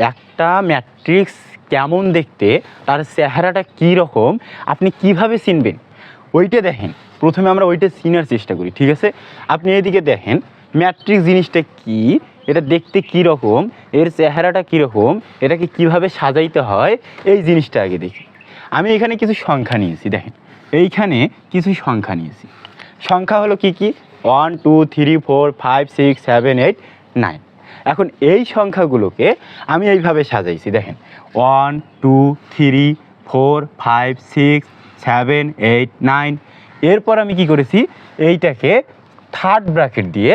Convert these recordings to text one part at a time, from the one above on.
একটা ম্যাট্রিক্স কেমন দেখতে, তার চেহারাটা কী রকম, আপনি কিভাবে চিনবেন ওইটা দেখেন। প্রথমে আমরা ওইটা চিনার চেষ্টা করি, ঠিক আছে? আপনি এইদিকে দেখেন ম্যাট্রিক্স জিনিসটা কি, এটা দেখতে কী রকম, এর চেহারাটা কীরকম, এটাকে কিভাবে সাজাইতে হয়, এই জিনিসটা আগে দেখি। আমি এখানে কিছু সংখ্যা নিয়েছি, দেখেন এইখানে কিছু সংখ্যা নিয়েছি। সংখ্যা হলো কি কি? 1 2 3 4 5 6 7 8 9। এখন এই সংখ্যাগুলোকে আমি এইভাবে সাজাইছি, দেখেন 1 2 3 4 5 6 7 8 9। এরপর আমি কি করেছি, এইটাকে থার্ড ব্র্যাকেট দিয়ে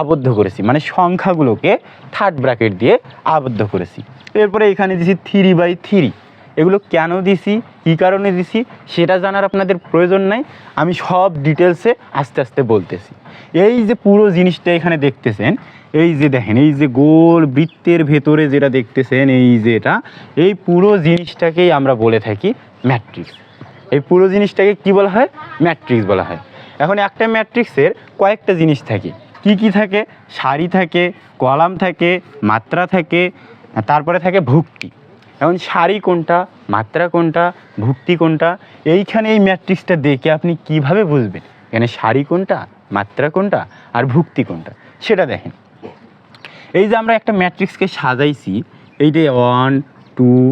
আবদ্ধ করেছি, মানে সংখ্যাগুলোকে থার্ড ব্র্যাকেট দিয়ে আবদ্ধ করেছি। এরপরে এখানে দিছি 3/3। এগুলো কেন দিছি, কী কারণে দিছি, সেটা জানার আপনাদের প্রয়োজন নাই, আমি সব ডিটেলসে আস্তে আস্তে বলতেছি। এই যে পুরো জিনিসটা এখানে দেখতেছেন, এই যে দেখেন এই যে গোল বৃত্তের ভেতরে যেটা দেখতেছেন, এই যে এটা, এই পুরো জিনিসটাকেই আমরা বলে থাকি ম্যাট্রিক্স। এই পুরো জিনিসটাকে কি বলা হয়? ম্যাট্রিক্স বলা হয়। এখন একটা ম্যাট্রিক্সের কয়েকটা জিনিস থাকে, কি কি থাকে? সারি থাকে, কলাম থাকে, মাত্রা থাকে, তারপরে থাকে ভুক্তি। এখন সারি কোনটা, মাত্রা কোনটা, ভুক্তি কোনটা, এইখানে এই ম্যাট্রিক্সটা দেখে আপনি কিভাবে বুঝবেন এখানে সারি কোনটা, মাত্রা কোনটা আর ভুক্তি কোনটা, সেটা দেখেন। এই যে আমরা একটা ম্যাট্রিক্সকে সাজাইছি, এই যে 1 2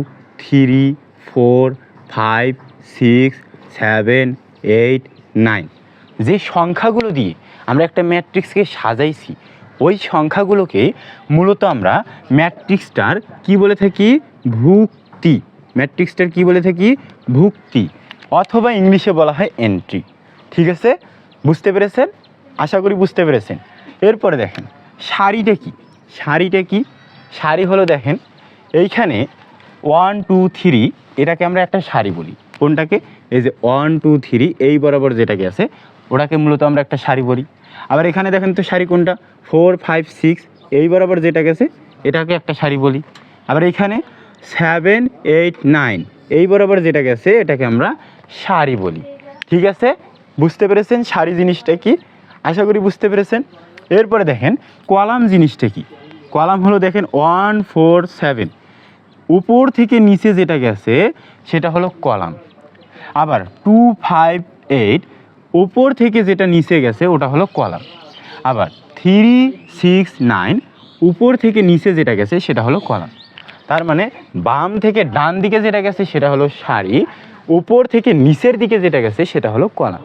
3 4 5 6 7 8 9, যে সংখ্যাগুলো দিয়ে আমরা একটা ম্যাট্রিক্সকে সাজাইছি, ওই সংখ্যাগুলোকেই মূলত আমরা ম্যাট্রিক্সটার কি বলে থাকি? ভুক্তি। ম্যাট্রিক্সটার কি বলে থাকি? ভুক্তি, অথবা ইংলিশে বলা হয় এন্ট্রি। ঠিক আছে, বুঝতে পেরেছেন? আশা করি বুঝতে পেরেছেন। এরপরে দেখেন সারিটা কি। সারিটা কি? সারি হলো, দেখেন এইখানে 1 2 3, এটাকে আমরা একটা সারি বলি। কোনটাকে? এই যে 1 2 3 এই বরাবর যেটাকে আছে ওটাকে মূলত আমরা একটা সারি বলি। আবার এখানে দেখেন তো সারি কোনটা? 4 5 6 এই বরাবর যেটা গেছে এটাকে একটা সারি বলি। আবার এখানে 7 8 9 এই বরাবর যেটা গেছে এটাকে আমরা সারি বলি। ঠিক আছে, বুঝতে পেরেছেন সারি জিনিসটা কি? আশা করি বুঝতে পেরেছেন। এরপরে দেখেন কলাম জিনিসটা কি। কলাম হলো, দেখেন 1 4 7 উপর থেকে নিচে যেটা গেছে সেটা হলো কলাম। আবার 2 5 8 উপর থেকে যেটা নিচে গেছে ওটা হলো কলাম। আবার 3 6 9 উপর থেকে নিচে যেটা গেছে সেটা হলো কলাম। তার মানে বাম থেকে ডান দিকে যেটা গেছে সেটা হলো সারি, উপর থেকে নিচের দিকে যেটা গেছে সেটা হলো কলাম।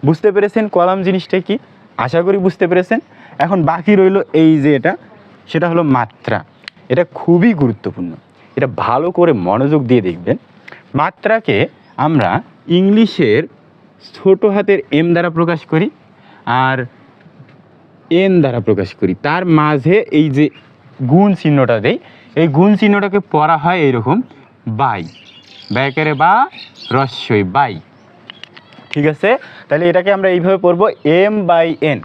বুঝতে পেরেছেন কলাম জিনিসটা কি? আশা করি বুঝতে পেরেছেন। এখন বাকি রইল এই যে এটা, সেটা হলো মাত্রা। এটা খুবই গুরুত্বপূর্ণ, এটা ভালো করে মনোযোগ দিয়ে দেখবেন। মাত্রাকে আমরা ইংলিশের ছোট হাতের এম দ্বারা প্রকাশ করি আর এন দ্বারা প্রকাশ করি, তার মাঝে এই যে গুণ চিহ্নটা দেই, এই গুণ চিহ্নটাকে পড়া হয় এইরকম বাই, ব্যাকেরে বা রস্যই বাই। ঠিক আছে, তাহলে এটাকে আমরা এইভাবে পড়বো M/N।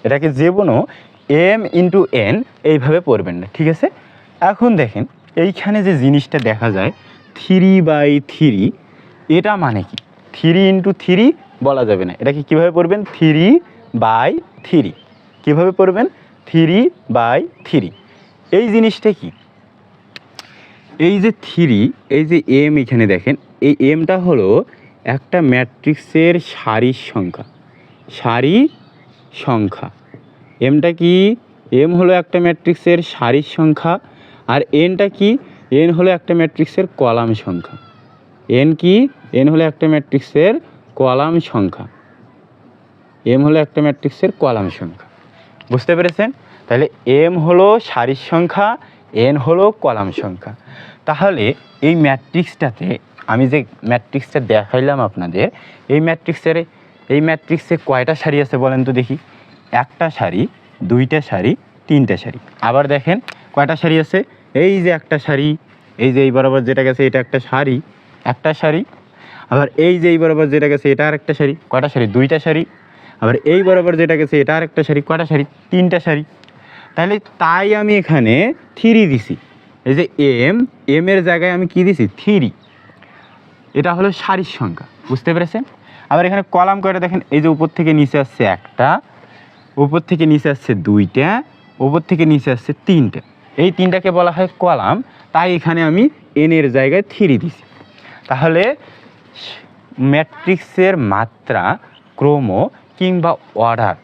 এটাকে যে কোনো M/N এইভাবে পড়বেন না, ঠিক আছে? এখন দেখেন এইখানে যে জিনিসটা দেখা যায় 3/3, এটা মানে কি? 3 × 3 বলা যাবে না, এটাকে কীভাবে পড়বেন? 3/3। কীভাবে পড়বেন? 3/3। এই জিনিসটা কি? এই যে 3, এই যে M এখানে দেখেন, এই এমটা হলো একটা ম্যাট্রিক্সের সারির সংখ্যা। সারি সংখ্যা এমটা কি? এম হলো একটা ম্যাট্রিক্সের সারির সংখ্যা। আর এনটা কি? এন হলো একটা ম্যাট্রিক্সের কলাম সংখ্যা। এন কি? এন হলো একটা ম্যাট্রিক্সের কলাম সংখ্যা। এম হলো একটা ম্যাট্রিক্সের কলাম সংখ্যা। বুঝতে পেরেছেন? তাহলে এম হলো সারির সংখ্যা, এন হলো কলাম সংখ্যা। তাহলে এই ম্যাট্রিক্সটাতে আমি যে ম্যাট্রিক্সটা দেখাইলাম আপনাদের, এই ম্যাট্রিক্সে কয়টা সারি আছে বলেন তো দেখি? একটা সারি, দুইটা সারি, তিনটা সারি। আবার দেখেন কয়টা সারি আছে? এই যে একটা সারি, এই যে এই বরাবর যেটা গেছে এটা একটা সারি, একটা সারি। আবার এই যে এই বরাবর যেটা গেছে এটা আর একটা সারি, কয়টা সারি? দুইটা সারি। আবার এই বরাবর যেটা গেছে এটা আর একটা সারি, কয়টা সারি? তিনটা সারি। তাহলে তাই আমি এখানে 3 দিছি। এই যে এম এর জায়গায় আমি কি দিছি? 3। এটা হলো সারির সংখ্যা, বুঝতে পেরেছেন? আবার এখানে কলাম কয়টা দেখেন, এই যে উপর থেকে নিচে আসছে একটা, উপর থেকে নিচে আসছে দুইটা, উপর থেকে নিচে আসছে তিনটা। এই তিনটাকে বলা হয় কলাম, তাই এখানে আমি এনের জায়গায় 3 দিছি। তাহলে ম্যাট্রিক্সের মাত্রা, ক্রম কিংবা অর্ডার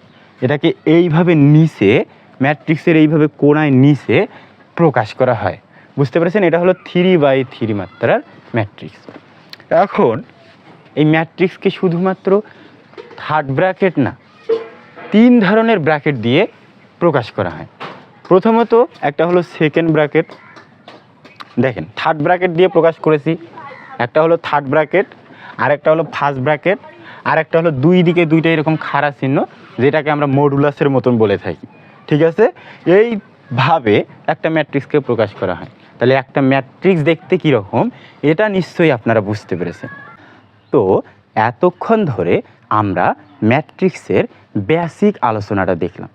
এটাকে এইভাবে নিচে, ম্যাট্রিক্সের এইভাবে কোণায় নিচে প্রকাশ করা হয়। বুঝতে পেরেছেন? এটা হলো 3/3 মাত্রার ম্যাট্রিক্স। এখন এই ম্যাট্রিক্সকে শুধুমাত্র থার্ড ব্র্যাকেট না, 3 ধরনের ব্র্যাকেট দিয়ে প্রকাশ করা হয়। প্রথমত একটা হলো সেকেন্ড ব্র্যাকেট, দেখেন থার্ড ব্র্যাকেট দিয়ে প্রকাশ করেছি। একটা হলো থার্ড ব্র্যাকেট, আর একটা হলো ফার্স্ট ব্র্যাকেট, আর একটা হলো দুই দিকে দুইটা এরকম খাড়া চিহ্ন, যেটাকে আমরা মডুলাসের মতন বলে থাকি। ঠিক আছে? এইভাবে একটা ম্যাট্রিক্সকে প্রকাশ করা হয়। তাহলে একটা ম্যাট্রিক্স দেখতে কীরকম এটা নিশ্চয়ই আপনারা বুঝতে পেরেছেন। তো এতক্ষণ ধরে আমরা ম্যাট্রিক্সের বেসিক আলোচনাটা দেখলাম।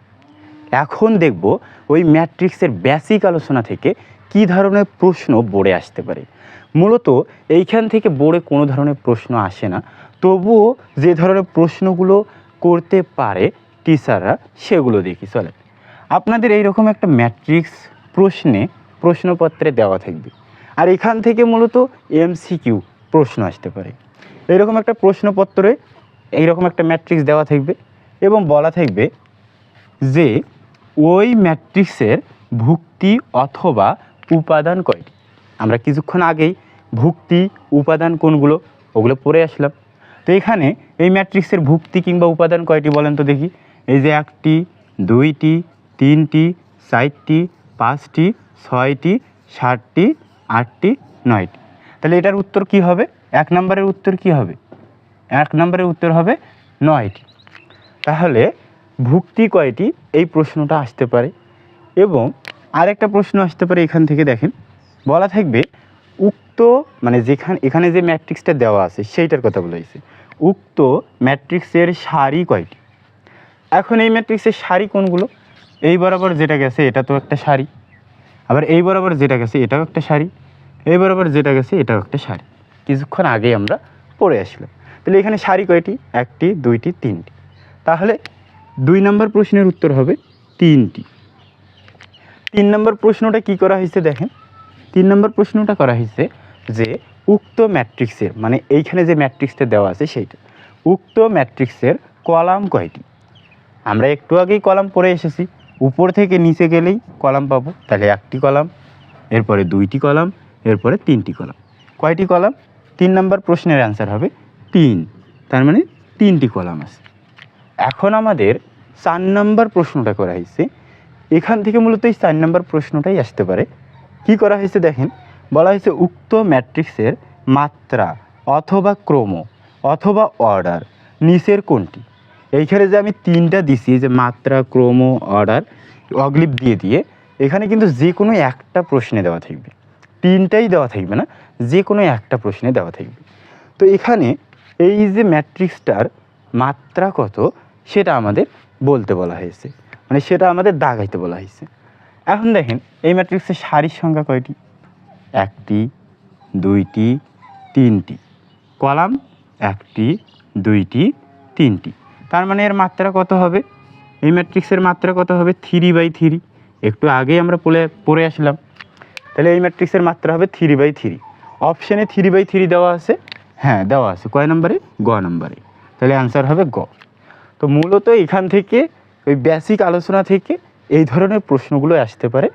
এখন দেখব ওই ম্যাট্রিক্সের বেসিক আলোচনা থেকে কী ধরনের প্রশ্ন বোর্ডে আসতে পারে। মূলত এইখান থেকে বোর্ডে কোনো ধরনের প্রশ্ন আসে না, তবুও যে ধরনের প্রশ্নগুলো করতে পারে টিচাররা সেগুলো দেখি। চলে, আপনাদের এইরকম একটা ম্যাট্রিক্স প্রশ্নপত্রে দেওয়া থাকবে, আর এখান থেকে মূলত MCQ প্রশ্ন আসতে পারে। এইরকম একটা প্রশ্নপত্রে এইরকম একটা ম্যাট্রিক্স দেওয়া থাকবে এবং বলা থাকবে যে ওই ম্যাট্রিক্সের ভুক্তি অথবা উপাদান কয়টি। আমরা কিছুক্ষণ আগেই ভুক্তি উপাদান কোনগুলো ওগুলো পড়ে আসলাম। তো এখানে এই ম্যাট্রিক্সের ভুক্তি কিংবা উপাদান কয়টি বলেন তো দেখি। এই যে 1টি, 2টি, 3টি, 4টি, 5টি, 6টি, 7টি, 8টি, 9টি। তাহলে এটার উত্তর কি হবে? 1 নম্বরের উত্তর কি হবে? 1 নম্বরের উত্তর হবে 9টি। তাহলে ভুক্তি কয়টি এই প্রশ্নটা আসতে পারে। এবং আরেকটা প্রশ্ন আসতে পারে এখান থেকে, দেখেন বলা থাকবে উক্ত মানে এখানে যে ম্যাট্রিক্সটা দেওয়া আছে সেইটার কথা বলা হয়েছে, উক্ত ম্যাট্রিক্সের সারি কয়টি। এখন এই ম্যাট্রিক্সের সারি কোনগুলো? এই বরাবর যেটা গেছে এটা তো একটা সারি, আবার এই বরাবর যেটা গেছে এটাও একটা সারি, এই বরাবর যেটা গেছে এটাও একটা সারি। কিছুক্ষণ আগে আমরা পড়ে আসলাম। তাহলে এখানে সারি কয়টি? 1টি, 2টি, 3টি। তাহলে 2 নম্বর প্রশ্নের উত্তর হবে 3টি। 3 নম্বর প্রশ্নটা কি করা হয়েছে দেখেন। 3 নম্বর প্রশ্নটা করা হয়েছে যে উক্ত ম্যাট্রিক্সের, মানে এইখানে যে ম্যাট্রিক্সটা দেওয়া আছে সেইটা, উক্ত ম্যাট্রিক্সের কলাম কয়টি। আমরা একটু আগেই কলাম পড়ে এসেছি, উপর থেকে নিচে গেলেই কলাম পাবো। তাহলে 1টি কলাম, এরপরে 2টি কলাম, এরপরে 3টি কলাম। কয়টি কলাম? 3 নম্বর প্রশ্নের অ্যান্সার হবে 3। তার মানে 3টি কলাম আছে। এখন আমাদের 4 নম্বর প্রশ্নটা করা হয়েছে। এখান থেকে মূলত এই 4 নম্বর প্রশ্নটাই আসতে পারে। কি করা হয়েছে দেখেন, বলা হয়েছে উক্ত ম্যাট্রিক্সের মাত্রা অথবা ক্রম অথবা অর্ডার নিচের কোনটি। এইখানে যে আমি 3টা দিছি, যে মাত্রা, ক্রম, অর্ডার, অগ্লিপ দিয়ে দিয়ে, এখানে কিন্তু যে কোনো একটা প্রশ্নে দেওয়া থাকবে, 3টাই দেওয়া থাকবে না, যে কোনো একটা প্রশ্নে দেওয়া থাকবে। তো এখানে এই যে ম্যাট্রিক্সটার মাত্রা কত সেটা আমাদের বলতে বলা হয়েছে, মানে সেটা আমাদের দাগাইতে বলা হয়েছে। এখন দেখেন এই ম্যাট্রিক্সের সারির সংখ্যা কয়টি? 1টি, 2টি, 3টি। কলাম 1টি, 2টি, 3টি। তার মানে এর মাত্রা কত হবে? এই ম্যাট্রিক্সের মাত্রা কত হবে? 3/3। একটু আগেই আমরা পড়ে আসলাম। তাহলে এই ম্যাট্রিক্সের মাত্রা হবে 3/3। অপশানে 3/3 দেওয়া আছে, হ্যাঁ দেওয়া আছে। কয় নম্বরে? গ নম্বরে। তাহলে অ্যান্সার হবে গ। তো মূলত এখান থেকে ওই বেসিক আলোচনা থেকে এই ধরনের প্রশ্নগুলো আসতে পারে।